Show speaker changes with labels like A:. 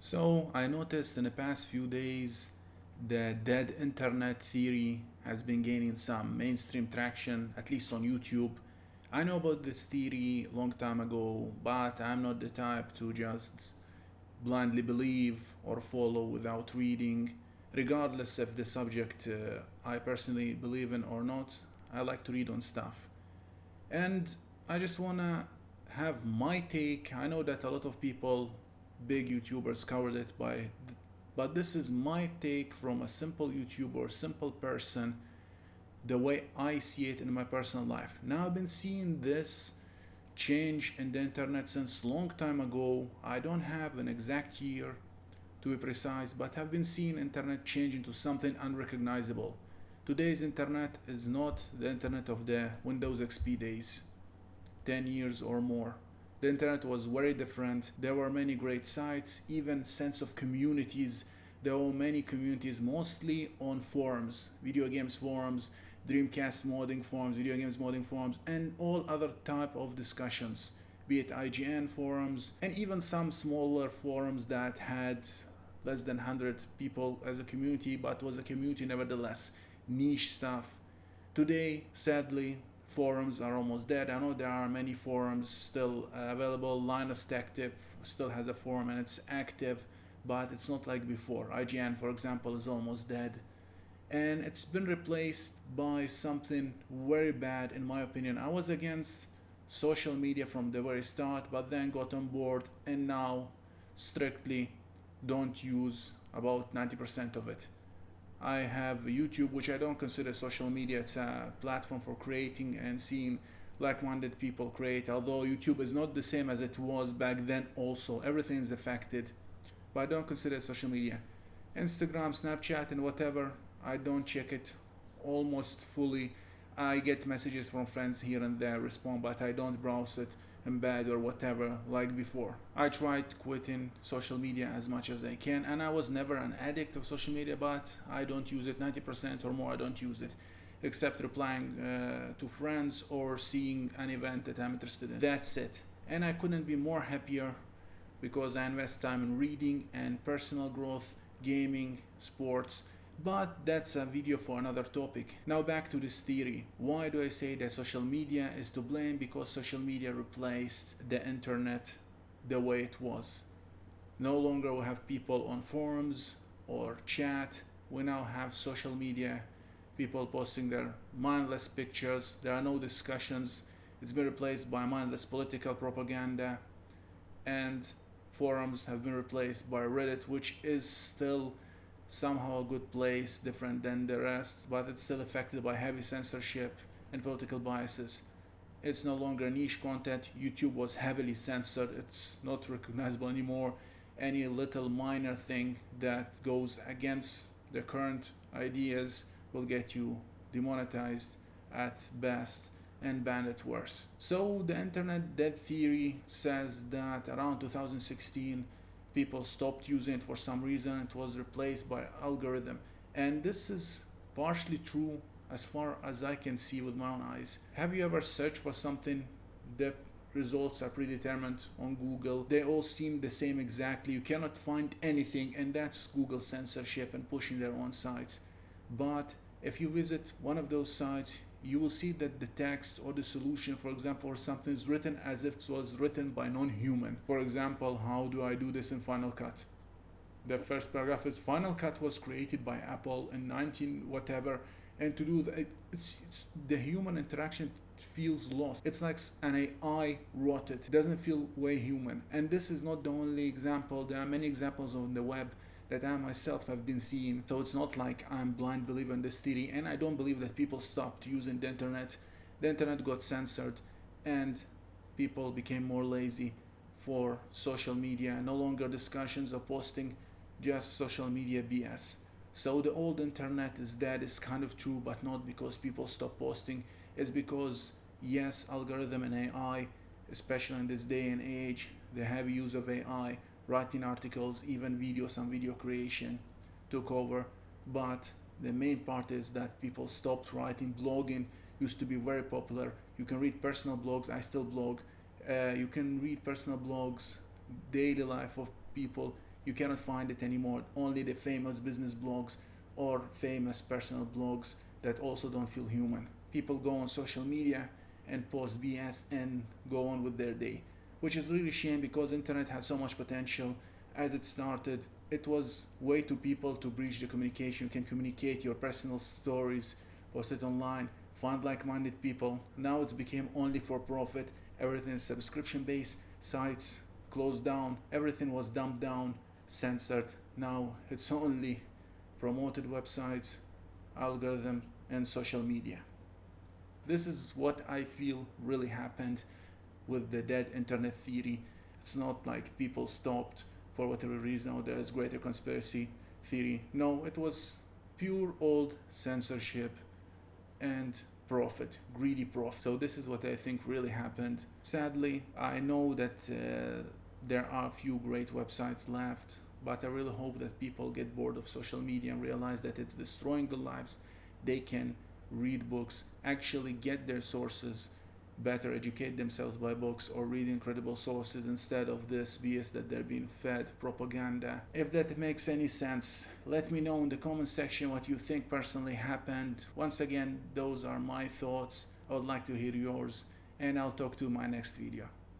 A: So I noticed in the past few days the dead internet theory has been gaining some mainstream traction, at least on YouTube. I know about this theory long time ago, but I'm not the type to just blindly believe or follow without reading, regardless if the subject I personally believe in or not. I like to read on stuff. And I just wanna have my take. I know that a lot of people, big YouTubers, covered it but this is my take from a simple YouTuber, simple person, the way I see it in my personal life. Now I've been seeing this change in the internet since long time ago. I don't have an exact year to be precise, but I've been seeing internet change into something unrecognizable. Today's internet is not the internet of the Windows XP days. 10 years or more. The internet was very different. There were many great sites, even sense of communities. There were many communities, mostly on forums, video games forums, Dreamcast modding forums, video games modding forums, and all other type of discussions, be it IGN forums, and even some smaller forums that had less than 100 people as a community, but was a community nevertheless, niche stuff. Today, sadly, forums are almost dead. I know there are many forums still available. Linus Tech Tip still has a forum and it's active, but it's not like before. IGN, for example, is almost dead. And it's been replaced by something very bad, in my opinion. I was against social media from the very start, but then got on board and now strictly don't use about 90% of it. I have YouTube, which I don't consider social media. It's a platform for creating and seeing like-minded people create. Although YouTube is not the same as it was back then also. Everything is affected. But I don't consider it social media. Instagram, Snapchat, and whatever, I don't check it almost fully. I get messages from friends here and there, respond, but I don't browse it in bed or whatever like before. I tried quitting social media as much as I can, and I was never an addict of social media, but I don't use it 90% or more. I don't use it except replying to friends or seeing an event that I'm interested in. That's it. And I couldn't be more happier because I invest time in reading and personal growth, gaming, sports. But that's a video for another topic. Now back to this theory. Why do I say that social media is to blame? Because social media replaced the internet the way it was. No longer we have people on forums or chat. We now have social media, people posting their mindless pictures. There are no discussions. It's been replaced by mindless political propaganda, and forums have been replaced by Reddit, which is still somehow a good place, different than the rest, but it's still affected by heavy censorship and political biases. It's no longer niche content. YouTube was heavily censored. It's not recognizable anymore. Any little minor thing that goes against the current ideas will get you demonetized at best and banned at worst. So the internet dead theory says that around 2016 people stopped using it for some reason. It was replaced by algorithm, and this is partially true as far as I can see with my own eyes. Have you ever searched for something? The results are predetermined on Google. They all seem the same exactly. You cannot find anything, and that's Google censorship and pushing their own sites. But if you visit one of those sites, you will see that the text or the solution, for example, or something is written as if it was written by non-human. For example, how do I do this in Final Cut? The first paragraph is Final Cut was created by Apple in 19 whatever, and to do that, it's the human interaction feels lost. It's like an AI wrote it. It doesn't feel way human. And this is not the only example. There are many examples on the web that I myself have been seeing. So it's not like I'm blind believer in this theory, and I don't believe that people stopped using the internet. The internet got censored and people became more lazy for social media. No longer discussions or posting, just social media BS. So the old internet is dead is kind of true, but not because people stop posting. It's because yes, algorithm and AI, especially in this day and age, the heavy use of AI, writing articles, even video, some video creation took over. But the main part is that people stopped writing. Blogging used to be very popular. You can read personal blogs. I still blog. You can read personal blogs, daily life of people. You cannot find it anymore. Only the famous business blogs or famous personal blogs that also don't feel human. People go on social media and post BS and go on with their day, which is really a shame because internet has so much potential. As it started, it was way to people to bridge the communication. You can communicate your personal stories, post it online, find like-minded people. Now it's became only for profit. Everything is subscription based. Sites closed down. Everything was dumbed down, censored. Now it's only promoted websites, algorithm, and social media. This is what I feel really happened with the dead internet theory. It's not like people stopped for whatever reason or there is greater conspiracy theory. No, it was pure old censorship and profit, greedy profit. So this is what I think really happened. Sadly, I know that there are a few great websites left, but I really hope that people get bored of social media and realize that it's destroying their lives. They can read books, actually get their sources, better educate themselves by books or reading credible sources instead of this BS that they're being fed, propaganda. If that makes any sense, let me know in the comment section what you think personally happened. Once again, those are my thoughts. I would like to hear yours, and I'll talk to you in my next video.